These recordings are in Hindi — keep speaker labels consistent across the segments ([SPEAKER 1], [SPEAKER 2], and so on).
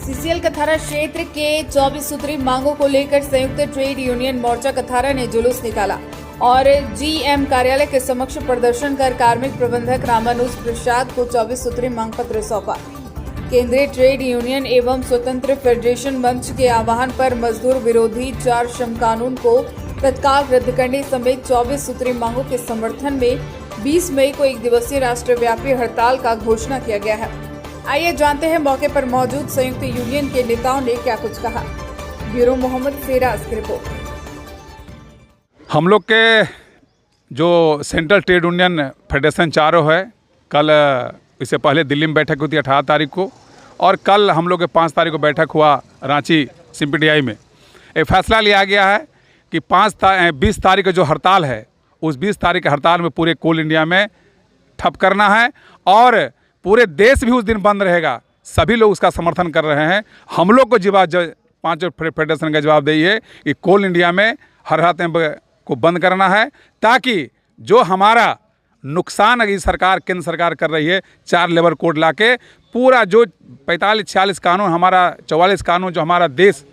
[SPEAKER 1] सीसीएल कथारा क्षेत्र के 24 सूत्री मांगों को लेकर संयुक्त ट्रेड यूनियन मोर्चा कथारा ने जुलूस निकाला और जीएम कार्यालय के समक्ष प्रदर्शन कर कार्मिक प्रबंधक रामानुज प्रसाद को 24 सूत्री मांग पत्र सौंपा। केंद्रीय ट्रेड यूनियन एवं स्वतंत्र फेडरेशन मंच के आह्वान पर मजदूर विरोधी 4 श्रम कानून को तत्काल रद्द करने समेत 24 सूत्री मांगों के समर्थन में 20 मई को एक दिवसीय राष्ट्रव्यापी हड़ताल का घोषणा किया गया है। आइए जानते हैं मौके पर मौजूद संयुक्त यूनियन के नेताओं ने क्या कुछ कहा। ब्यूरो मोहम्मद सिराज की रिपोर्ट।
[SPEAKER 2] हम लोग के जो सेंट्रल ट्रेड यूनियन फेडरेशन चारों है, कल इससे पहले दिल्ली में बैठक हुई थी 18 तारीख को, और कल हम लोग के 5 तारीख को बैठक हुआ रांची CPTI में। एक फैसला लिया गया है कि 20 तारीख का जो हड़ताल है, उस 20 तारीख के हड़ताल में पूरे कोल इंडिया में ठप करना है और पूरे देश भी उस दिन बंद रहेगा। सभी लोग उसका समर्थन कर रहे हैं। हम लोग को जवाब 5 फेडरेशन का जवाब दिए कि कोल इंडिया में हर हाथ को बंद करना है, ताकि जो हमारा नुकसान अगर सरकार केंद्र सरकार कर रही है 4 लेबर कोड ला के, पूरा जो 45-46 कानून, हमारा 44 कानून जो हमारा देश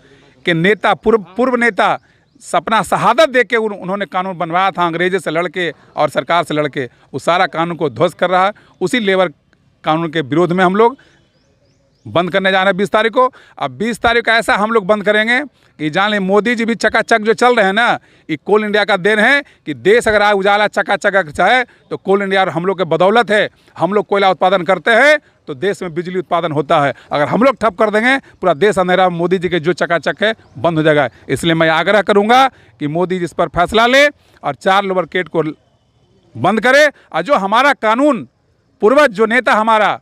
[SPEAKER 2] के नेता पूर्व नेता सपना शहादत दे के उन्होंने कानून बनवाया था अंग्रेजों से लड़के और सरकार से लड़के, उस सारा कानून को ध्वस्त कर रहा है। उसी लेबर कानून के विरोध में हम लोग बंद करने जा रहे हैं 20 तारीख को। अब 20 तारीख को ऐसा हम लोग बंद करेंगे कि जान लें मोदी जी भी चकाचक जो चल रहे हैं ना, ये कोल इंडिया का देन है कि देश अगर आज उजाला चकाचक चाहे तो कोल इंडिया और हम लोग के बदौलत है। हम लोग कोयला उत्पादन करते हैं तो देश में बिजली उत्पादन होता है। अगर हम लोग ठप कर देंगे पूरा देश अंधेरा, मोदी जी के जो चकाचक है बंद हो जाएगा। इसलिए मैं आग्रह करूँगा कि मोदी जी इस पर फैसला ले और 4 लेबर कोड को बंद करे, और जो हमारा कानून पूर्वज जो नेता हमारा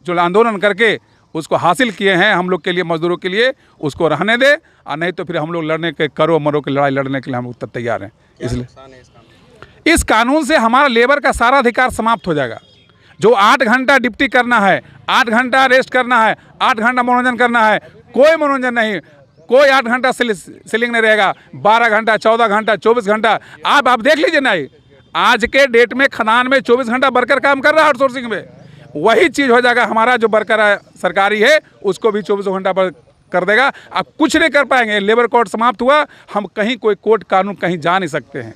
[SPEAKER 2] जो आंदोलन करके उसको हासिल किए हैं हम लोग के लिए, मजदूरों के लिए, उसको रहने दे, और नहीं तो फिर हम लोग लड़ने के करो मरो की लड़ाई लड़ने के लिए हम लोग तैयार हैं। इसलिए इस कानून से हमारा लेबर का सारा अधिकार समाप्त हो जाएगा। जो 8 घंटा ड्यूटी करना है, 8 घंटा रेस्ट करना है, 8 घंटा मनोरंजन करना है, कोई मनोरंजन नहीं, कोई 8 घंटा सीलिंग नहीं रहेगा। 12 घंटा, 14 घंटा, 24 घंटा आप देख लीजिए ना, आज के डेट में खदान में 24 घंटा वर्कर काम कर रहा है आउटसोर्सिंग में। वही चीज़ हो जाएगा, हमारा जो वर्कर है सरकारी है उसको भी 24 घंटा पर कर देगा। आप कुछ नहीं कर पाएंगे। लेबर कोड समाप्त हुआ, हम कहीं कोई कोर्ट कानून कहीं जा नहीं सकते हैं,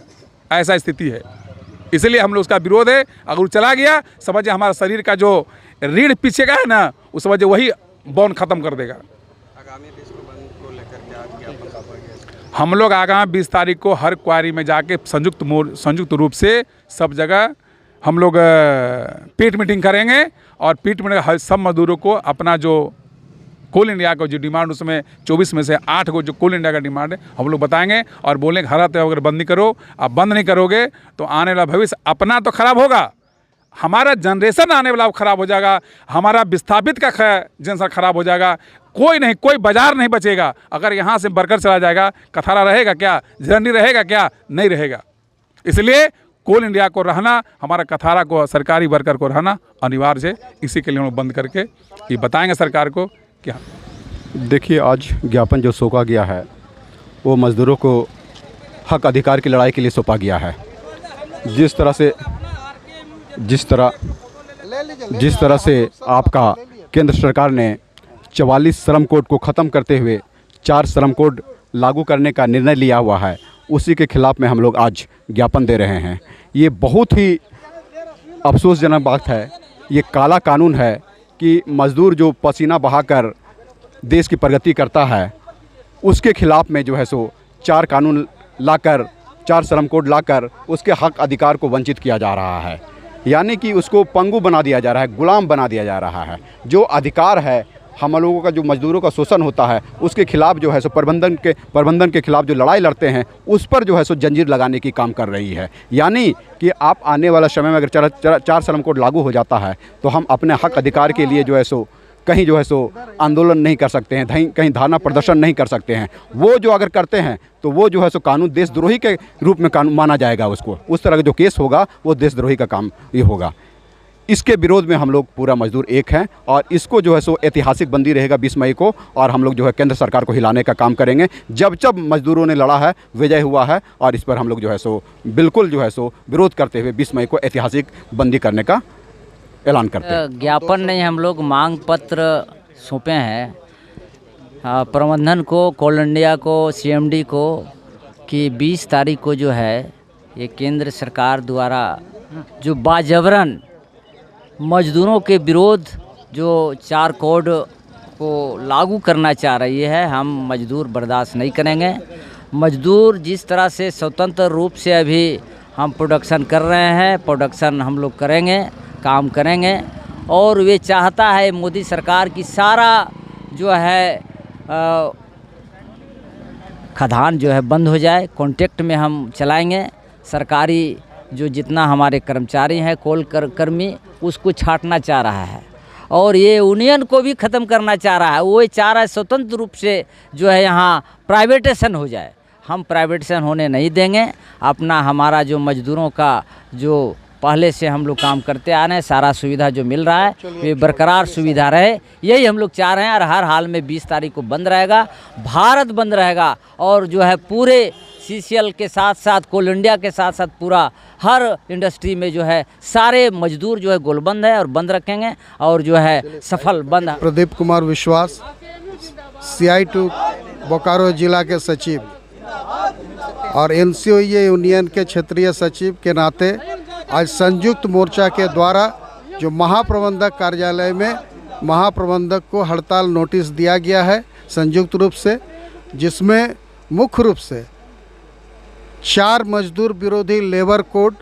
[SPEAKER 2] ऐसा स्थिति है। इसलिए हम लोग उसका विरोध है। अगर वो चला गया समझिए हमारा शरीर का जो रीढ़ पीछे का है ना, उस वजह वही बॉन्ड ख़त्म कर देगा। हम लोग आगामी 20 तारीख को हर क्वारी में जाके संयुक्त रूप से सब जगह हम लोग पीट मीटिंग करेंगे, और पीट मीटिंग सब मजदूरों को अपना जो कोल इंडिया का जो डिमांड, उसमें 24 में से 8 को जो कोल इंडिया का डिमांड है हम लोग बताएंगे और बोलेंगे हर हाथ अगर बंद नहीं करो, आप बंद नहीं करोगे तो आने वाला भविष्य अपना तो खराब होगा, हमारा जनरेशन आने वाला खराब हो जाएगा, हमारा विस्थापित का जनरेशन खराब हो जाएगा। कोई बाजार नहीं बचेगा। अगर यहाँ से वर्कर चला जाएगा, कथारा रहेगा क्या, झरनी रहेगा क्या, नहीं रहेगा। इसलिए कोल इंडिया को रहना, हमारा कथारा को सरकारी वर्कर को रहना अनिवार्य है। इसी के लिए हम लोग बंद करके ये बताएंगे सरकार को क्या।
[SPEAKER 3] देखिए, आज ज्ञापन जो सौंपा गया है वो मज़दूरों को हक अधिकार की लड़ाई के लिए सौंपा गया है। जिस तरह से आपका केंद्र सरकार ने 44 श्रम कोड को ख़त्म करते हुए 4 श्रम कोड लागू करने का निर्णय लिया हुआ है, उसी के खिलाफ़ में हम लोग आज ज्ञापन दे रहे हैं। ये बहुत ही अफसोसजनक बात है। ये काला कानून है कि मज़दूर जो पसीना बहाकर देश की प्रगति करता है, उसके खिलाफ़ में जो है सो 4 कानून लाकर, 4 श्रम कोड लाकर उसके हक अधिकार को वंचित किया जा रहा है। यानी कि उसको पंगु बना दिया जा रहा है, गुलाम बना दिया जा रहा है। जो अधिकार है हम लोगों का, जो मज़दूरों का शोषण होता है, उसके खिलाफ़ जो है सो प्रबंधन के खिलाफ़ जो लड़ाई लड़ते हैं, उस पर जो है सो जंजीर लगाने की काम कर रही है। यानी कि आप आने वाला समय में अगर 4 श्रम कोड लागू हो जाता है तो हम अपने हक अधिकार के लिए जो है सो कहीं जो है सो आंदोलन नहीं कर सकते हैं, कहीं धरना प्रदर्शन नहीं कर सकते हैं। वो जो अगर करते हैं तो वो जो है सो कानून देशद्रोही के रूप में कानून माना जाएगा। उसको उस तरह का जो केस होगा वो देशद्रोही का काम ये होगा। इसके विरोध में हम लोग पूरा मजदूर एक हैं, और इसको जो है सो ऐतिहासिक बंदी रहेगा 20 मई को, और हम लोग जो है केंद्र सरकार को हिलाने का काम करेंगे। जब मजदूरों ने लड़ा है, विजय हुआ है, और इस पर हम लोग जो है सो बिल्कुल जो है सो विरोध करते हुए 20 मई को ऐतिहासिक बंदी करने का ऐलान करते हैं।
[SPEAKER 4] ज्ञापन नहीं, हम लोग मांग पत्र सौंपे हैं प्रबंधन को, कोल इंडिया को, CMD को कि 20 तारीख को जो है ये केंद्र सरकार द्वारा जो बाजबरन मजदूरों के विरोध जो 4 कोड को लागू करना चाह रही है, हम मजदूर बर्दाश्त नहीं करेंगे। मजदूर जिस तरह से स्वतंत्र रूप से अभी हम प्रोडक्शन कर रहे हैं, प्रोडक्शन हम लोग करेंगे, काम करेंगे। और वे चाहता है मोदी सरकार की सारा जो है खदान जो है बंद हो जाए, कॉन्ट्रैक्ट में हम चलाएंगे। सरकारी जो जितना हमारे कर्मचारी हैं, कोल कर्मी, उसको छांटना चाह रहा है और ये यूनियन को भी ख़त्म करना चाह रहा है। वो चाह रहा है स्वतंत्र रूप से जो है यहाँ प्राइवेटेशन हो जाए। हम प्राइवेटेशन होने नहीं देंगे। अपना हमारा जो मजदूरों का जो पहले से हम लोग काम करते आ रहे हैं, सारा सुविधा जो मिल रहा है ये बरकरार सुविधा रहे, यही हम लोग चाह रहे हैं। और हर हाल में 20 तारीख को बंद रहेगा, भारत बंद रहेगा और जो है पूरे CCL के साथ साथ कोल इंडिया के साथ साथ पूरा हर इंडस्ट्री में जो है सारे मजदूर जो है गोलबंद है और बंद रखेंगे और जो है सफल बंद।
[SPEAKER 5] प्रदीप कुमार विश्वास, CI2 बोकारो जिला के सचिव और NCOA यूनियन के क्षेत्रीय सचिव के नाते आज संयुक्त मोर्चा के द्वारा जो महाप्रबंधक कार्यालय में महाप्रबंधक को हड़ताल नोटिस दिया गया है संयुक्त रूप से, जिसमें मुख्य रूप से 4 मजदूर विरोधी लेबर कोड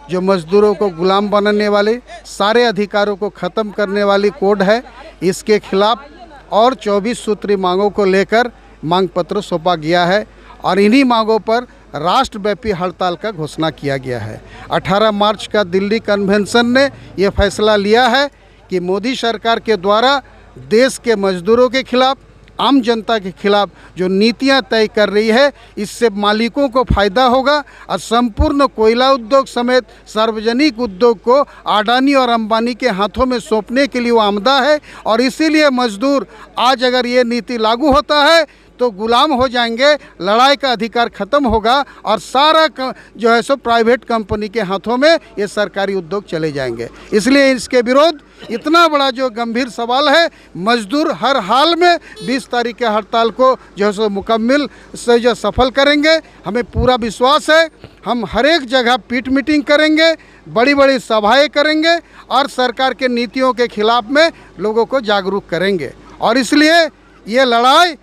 [SPEAKER 5] जो मजदूरों को गुलाम बनाने वाले, सारे अधिकारों को ख़त्म करने वाली कोड है, इसके खिलाफ और 24 सूत्री मांगों को लेकर मांग पत्र सौंपा गया है और इन्हीं मांगों पर राष्ट्रव्यापी हड़ताल का घोषणा किया गया है। 18 मार्च का दिल्ली कन्वेंशन ने ये फैसला लिया है कि मोदी सरकार के द्वारा देश के मजदूरों के खिलाफ, आम जनता के खिलाफ जो नीतियां तय कर रही है, इससे मालिकों को फ़ायदा होगा और संपूर्ण कोयला उद्योग समेत सार्वजनिक उद्योग को अडानी और अंबानी के हाथों में सौंपने के लिए वो आमदा है। और इसीलिए मजदूर आज अगर ये नीति लागू होता है तो गुलाम हो जाएंगे, लड़ाई का अधिकार ख़त्म होगा और सारा जो है सो प्राइवेट कंपनी के हाथों में ये सरकारी उद्योग चले जाएंगे। इसलिए इसके विरोध इतना बड़ा जो गंभीर सवाल है, मजदूर हर हाल में 20 तारीख के हड़ताल को जो है सो मुकम्मल से जो सफल करेंगे। हमें पूरा विश्वास है, हम हर एक जगह पीट मीटिंग करेंगे, बड़ी बड़ी सभाएं करेंगे और सरकार के नीतियों के खिलाफ में लोगों को जागरूक करेंगे। और इसलिए ये लड़ाई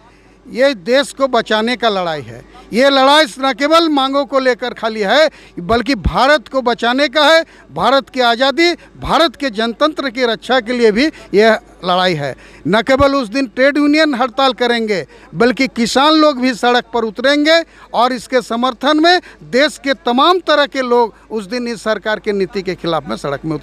[SPEAKER 5] ये देश को बचाने का लड़ाई है। ये लड़ाई न केवल मांगों को लेकर खाली है, बल्कि भारत को बचाने का है, भारत की आज़ादी, भारत के जनतंत्र की रक्षा के लिए भी यह लड़ाई है। न केवल उस दिन ट्रेड यूनियन हड़ताल करेंगे, बल्कि किसान लोग भी सड़क पर उतरेंगे और इसके समर्थन में देश के तमाम तरह के लोग उस दिन इस सरकार के नीति के खिलाफ में सड़क में